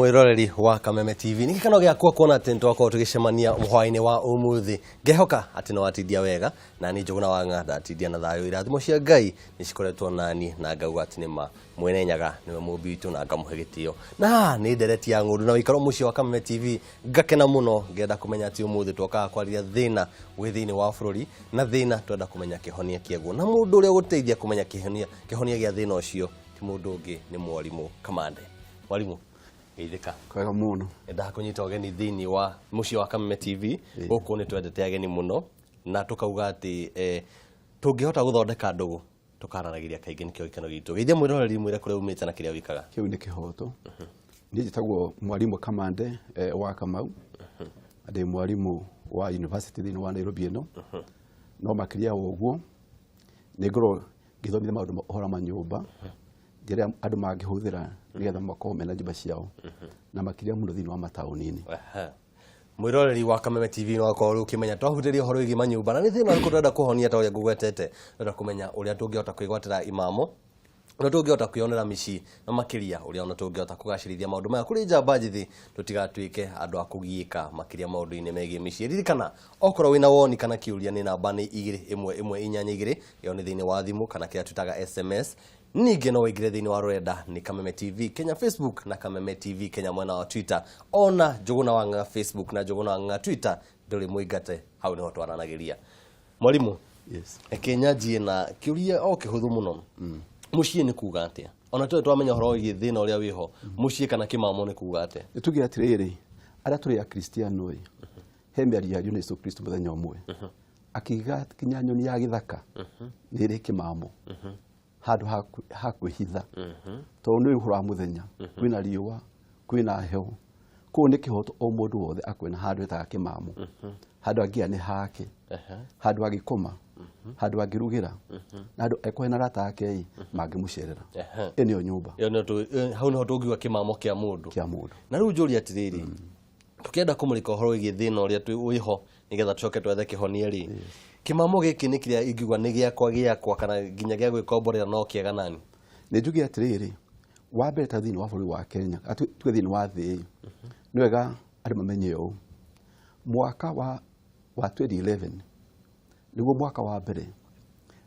mwiroreri wa Kameme TV nikikano giakwa kuona tento wako tugicemania muhwaini wa umuthi ngehoka ati no atidia wega na ni njuguna wa ngada atidia na thayo irathimo cia Ngai nicikoretwo nani na ngauga ati nima mwenenyaga niwe mubitu na ngamuhe gitio na ni ndereti ya Ngundu na Uikaro mucio wa Kameme TV ngakena muno ngenda kumenya ati umuthi twoka kwaria thina withini wa bururi na thina twenda kumenya kihonia kieguo na mundu uria guteithia kumenya kihonia gia thina ucio ti mundu ungi ni mwalimu Kamande. Mwalimu Idika kwega muno enda kunyita ogeni thini wa mucio wa Kameme TV guku ni twendete ageni muno na tukauga ati tungihota guthondeka ndugu tukaranagiria kaingi nikio ikano gitu githia mwiroreri mwire kure umite na kiria wikaga kiu ni kihoto ni jitagwo mwalimu Kamande wa Kamau ade mwalimu wa university thini wa Nairobi no no makiria woguo ni ngoro githomithia maundu hora manyumba jere andu mangihuthira nigetha makome na njumba ciao na makiria muno thini wa mataunini mwiroreri wa Kameme TV no akorwo ukimenya twahuthiria horo igi manyumba na ni thina ariko twenda kuhonia ta uria ngugwetete twenda kumenya uria tungihota kwigwatira imamo na tungihota kwionera mici na makiria uria ona tungihota kugacirithia maundu maya kuri njamba njithi tutigatuike andu akugiika makiria maundu-ini megie mici ririkana okorwo wina woni kana kiuria ni namba ni 21122 yo ni thini wa thimu kana kia tutaga SMS Nige no wigire thini wa rwenda ni Kameme TV Kenya Facebook na Kameme TV Kenya mwena wa Twitter ona njuguna wa Facebook na njuguna wa Twitter nduri muigate hau niho twaranagiria mwalimu yes Kenya jie na kiuria o kihuthu muno mucie ni kuga atia ona twamenya horo wigi thina uria wiho mucie kana kimamo ni kuga atia tugira atiriri ara turi ya Kristiano hembe ya Yesu Kristo muthenya umwe akiga kinyanyoni ya githaka niri kimamo hadu hakwihitha tondu ni uhura muthenya kwina riwa kwina heho ku ni kihoto o mundu wothe akwena hadu etaga kimamo hadu agia ni hake hadu agikoma hadu agirugira hadu ekwena rata ake magimucerera eni o nyumba yo no tu hau no tugiwa kimamo kia mundu na riu njuri atiriri tukienda kumulika horo wigi thina uria wiho nigetha tucoke twethe kihonia ri kimamo giki ni kiria ingigwa ni giakwa kana ginya gia gwikomborera no kiega nani ni njugi atiriri wa mbere ta thini wa bũrũri wa Kenya twe thini wa thĩ ni wega arĩ mamenye ũũ mwaka wa 2011 niguo mwaka wa mbere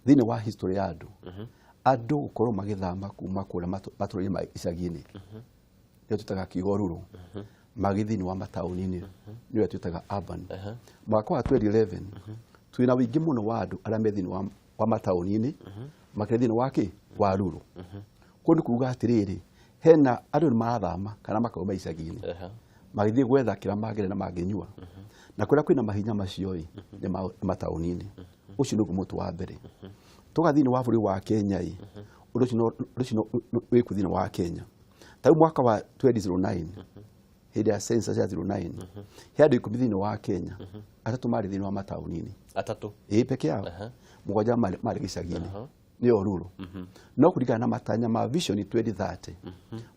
thini wa history ya andu gukorwo magithama kuma kũrĩa matũũra-inĩ ma icagi-inĩ nĩ tutaga kigoruru magithini wa mataũni-inĩ nĩ tutaga urban mwaka wa 2011 twina wingi muno wa andu aria me thini wa mataũni-inĩ makĩria thini wake wa ruru kundi kuga atiriri hena andu ni marathama kana makauma icagi-inĩ magithie gwetha kira magere na manginyua na kuria kwina mahinya macio ni mataũni-inĩ ucio niguo mutu wa mbere tugathini wa bũrũri wa Kenya ucio wiku thini wa Kenya ta mwaka wa 2009 hĩndĩ ya census ya 09 andu 10 thini wa Kenya atatu mari thini wa mataũni-inĩ atatu peke yao mugwanja mari gicagi-inĩ ni oruru no kurigana na matanya ma vision 2030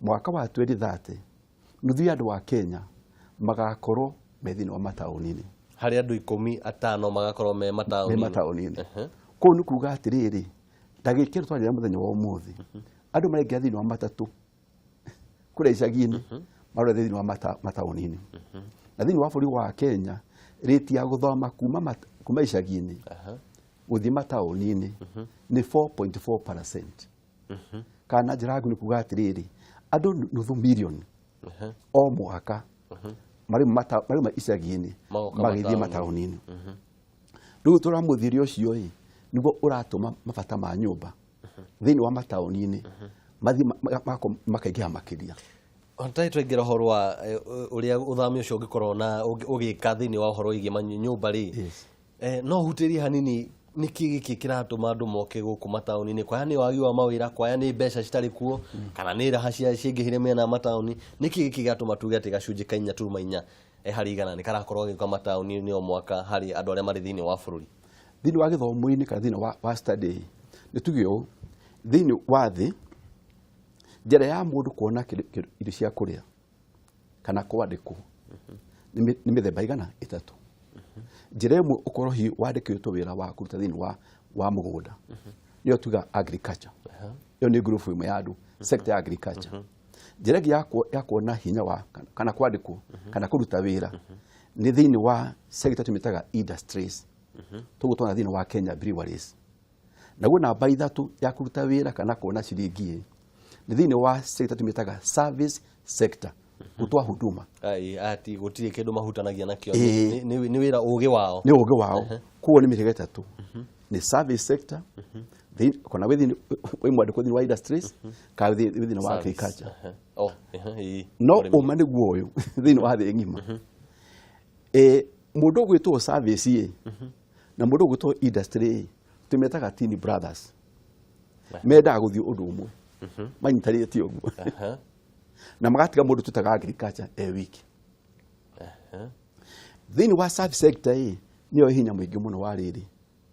mwaka wa 2030 nuthu andu wa Kenya magakorwo methini wa mataũni-inĩ hari andu 15 magakorwo me mataũni-inĩ ko ni kuga atiriri ndagikira twarira muthenya wa umuthi andu marengia thini wa matatu kure icagi-inĩ marore thini wa mataũni-inĩ na thini wa bũrũri wa Kenya rate ya guthoma kuma icagi-inĩ uthi mataũni-inĩ ni 4.4% kana njira ngu ni kuga atiriri andu nuthu milioni o mwaka mari icagi-inĩ magithie mataũni-inĩ riu turamuthiria ucio niguo uratuma mabata ma nyumba thini wa mataũni-inĩ mathi makaingĩha makiria ontai twingira horo wa uria uthami ucio ungikorwo na ugika thini wa horo igi nyumba ri no hutiria hanini niki giki kiratuma andu moke guku mataũni-inĩ kwaya ni wagi wa mawira kwaya ni mbeca citari kuo kana ni raha cingihire mena mataũni niki giki gatuma tuge ati gacunji ka 4.4 hari igana ni karakorwo gika mataũni-inĩ o mwaka hari andu aria mari thini wa bũrũri thini wa githomo-inĩ kana thini wa study ni tugio thini wa thi njira ya mundu kuona irio cia kuria kana kwandikwo ni mithemba igana itatu njira imwe ukorwo hi wandikitwo wira wa kuruta thini wa mugunda niyo tuga agriculture yo ni group imwe ya andu sector ya agriculture Jeregi ya kuona hinya wa kana kwandikwo kana kuruta wira ni thini wa sector tumitaga industries tugutona thini wa Kenya breweries naguo namba ithatu ya kuruta wira kana kuona ciringi ni thini wa sector tumitaga service sector gutwa huduma ati gutire kindu mahutanagia nakio ni wira ugi wao kuo ni mirege tatu ni service sector kuna within we mwandiko thini wa industries ka within wa agriculture no umane guoyo thini wa thi ngima mundu gwitwo service na mundu gwitwo industry tumetaga tini brothers meda guthio undu umwe manyitarite uguo na magatiga mundu tutaga agriculture wiki thini wa service sector niyo hinya mwingi muno wa riri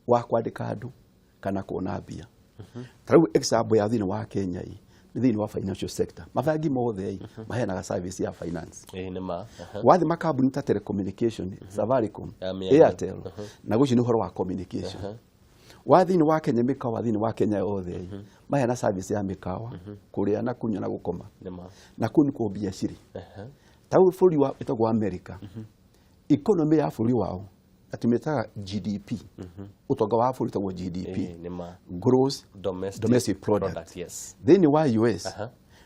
wa kwandika andu kana kuona mbia tarau example ya thini wa Kenya ni thini wa financial sector mabangi mothe mahenaga service ya finance nima wathi makambuni ta telecommunication Safaricom Airtel na guci ni horo wa communication wathi ni wa Kenya mikawa thini wa Kenya othe mahena service ya mikawa kuria na kunya na gukoma na kuni ko biashara tau buri wa itagwa America economy ya buri wao atimetaga GDP utonga wa buri itagwa GDP gross domestic product yes then wa US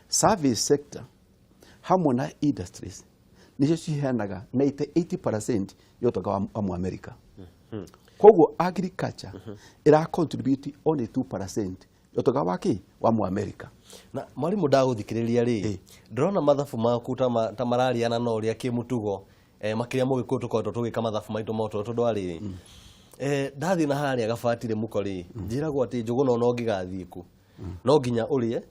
service sector hamwe na industries nicio ciheanaga 80% yotonga wa America koguo agriculture ira contribute only 2% yotonga wake wa America na mwalimu ndaguthikiriria ri ndrona mathabu maku ta marariana no ria kimutugo makiria mugikuo tukoto tugika mathabu maitu moto tondwari ndathi na haria gabatire mukori njiragwo ati njugu no ngigathiku no nginya urie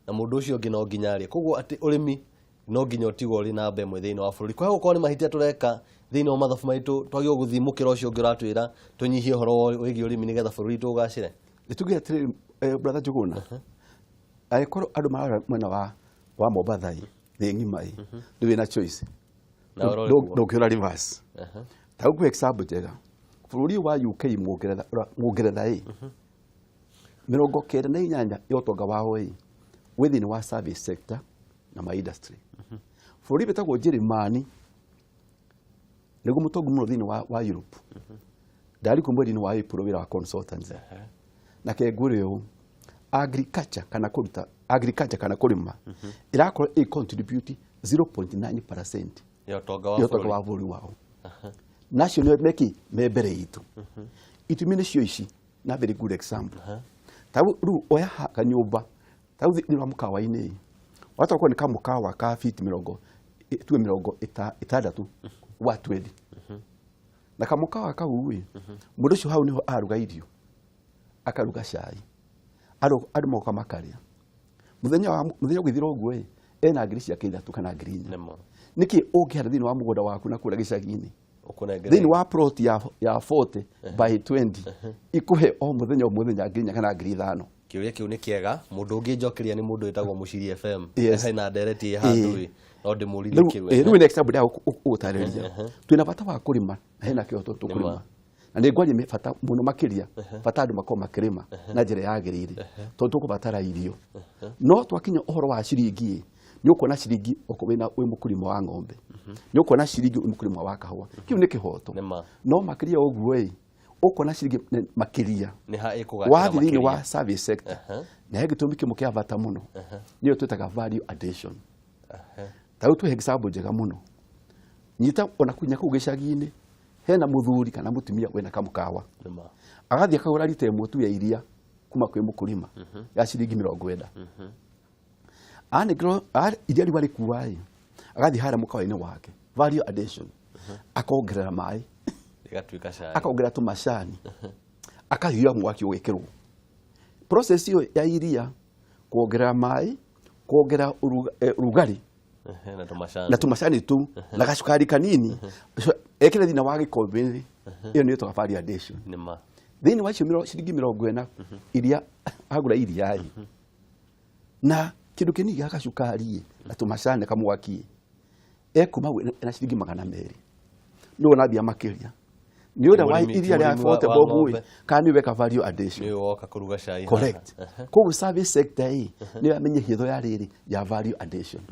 na mundu ucio ngi no nginya arie koguo ati urimi no nginya utigwo ri namba imwe thini wa bururi kwa gukorwo ni mahitia tureka thini wa mathabu maitu twagio guthimukira ucio ngi uratwira tunyihie horo wigi urimi nigetha bururi tugacire nitugira tiri brother Njuguna aikoro andu marara mwena wa Mombasa thi ngima ndiwe na choice no kira reverse tau ku example jega bururi wa UK mugeretha mirongo kenda na inyanya yotonga wao within wa service sector na ma industry bururi betagwo Germany nigo mutongo muno thini wa Europe ndari kumweri ni wa April wira wa consultants na kegure yo agriculture kana kurima irakora contribute 0.9% yotonga wa bururi wao national meki mebere itu itumine cio ici na very good example tau ru oya kanyumba tau ni wa mukawa-ini watakuwa ni kama mukawa ka feet mirongo itandatu wa 20 na kama mukawa ka uwi mundu cio hau niho aruga irio akaruga cai adu moka makaria muthenya gwithira uguo ena ngiri cia kithatu kana ngiri inya niki ungihara thini wa mugunda waku na kura gicagi-ini thini wa plot ya 40 by 20 ikuhe o muthenya ngiri inya kana ngiri ithano kiuria kiu ni kiega mundu ungi njokeria ni mundu etagwo Muciri FM hena ndereti handu no ndimurire kiu riu next time ndia ugutariria twina bata wa kurima hena kioto tukurima na ni ngwaje bata muno makiria bata andu makoma makirima na njira yagirire tondu tukubatara irio no twakinya uhoro wa ciringi ni ukona ciringi ukubina wi mukurima wa ng'ombe ni ukona ciringi wi mukurima wa kahua kiu ni kihoto no makiria uguo ukona ciringi makiria ni ha ikugatira makiria wathini wa service sector na hegitumi kimukia bata muno niyo twitaga value addition tau tu example njega muno nyita ona kunya ku gicagi-ini hena muthuri kana mutumia wena kamukawa agathi akagura lita imwe tu ya iria kuma kwi mukurima ya ciringi 40 anegro iria riwari kuwai agathi hara mukawa-ini wake value addition akongerera mai igatuika cai akaongerera tumacani akahiya mwaki ugikirwo process hiyo ya iria kuongerera mai kuongerera urugari na tumacani tu na gacukari kanini ekire thina wa gikombe iyo ni to value addition thini wa ciringi 40 iria agura iria na kindu kinini gya gacukari na tumacani kamwaki ekuma na ciringi 200 no na bia makiria Ni ura wa iria rĩa affordable boy kana weka value addition. Ni woka kuruga cai. Correct. Kwa service sector hii ni amenye hitho ya riri ya value addition.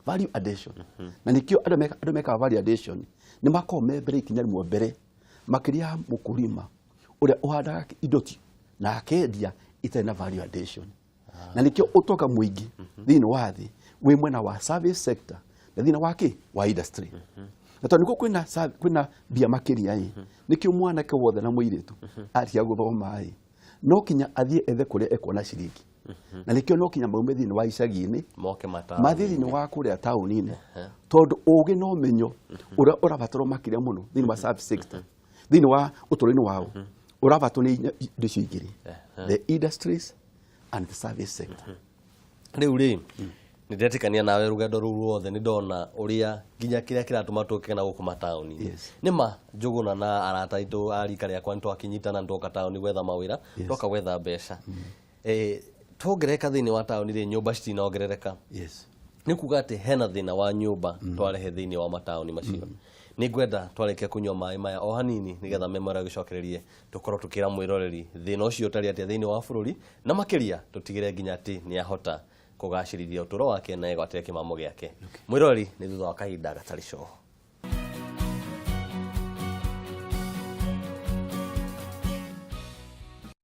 Value addition. Na nikio andũ meka value addition ni makome mbere ikinya rimwe mbere makiria mukulima uria uhandaga indo ti na akendia itarĩ na value addition. Na nikio utoka muingi thini wa thi wi mwena wa service sector na thini wake wa industry. Na tondũ kwĩna mbia makiria ĩ nikio mwanake wothe na mũirĩtu atia gũthoma ĩ no kinya athie ethe kũrĩa ekuona ciringi. Na nikio no kinya maume thini wa icagi-inĩ moke mataũni mathiri ni wa kũrĩa taũni-inĩ tondũ ũgĩ no menyo ũrĩa ũrabatarwo makiria mũno thini wa service sector thini wa ũtũũro-inĩ wao ũrabatwo nĩ indo icio igĩrĩ, the industries and the service sector. Rĩu rĩ nĩ ndetikania nawe rũgendo rũu ruothe nĩ ndona ũrĩa nginya kĩrĩa kĩratũma tũke na gũkũ mataũni-inĩ. Nĩma Njũgũna na arata aitũ a rika rĩakwa nĩ twakinyitana ndoka taũni gwetha mawĩra ndoka gwetha mbeca. Tuongereka thĩinĩ wa taũni rĩ nyũmba citinongerereka. Nĩ kuga atĩ hena thĩna wa nyũmba twarehe thĩinĩ wa mataũni macio. Nĩ ngwenda twarĩkia kũnyua maĩ maya o hanini nĩgetha memora gĩcokererie tũkorwo tũkĩra mwĩroreri thĩna ũcio ũtarĩ atĩa thĩinĩ wa bũrũri na makĩria tũtigĩre nginya atĩ nĩ ahota kũgacĩrithia ũtũũro wake na egwatĩre kĩmamo gĩake. Mwĩroreri nĩ thutha wa kahinda gatarĩ coho.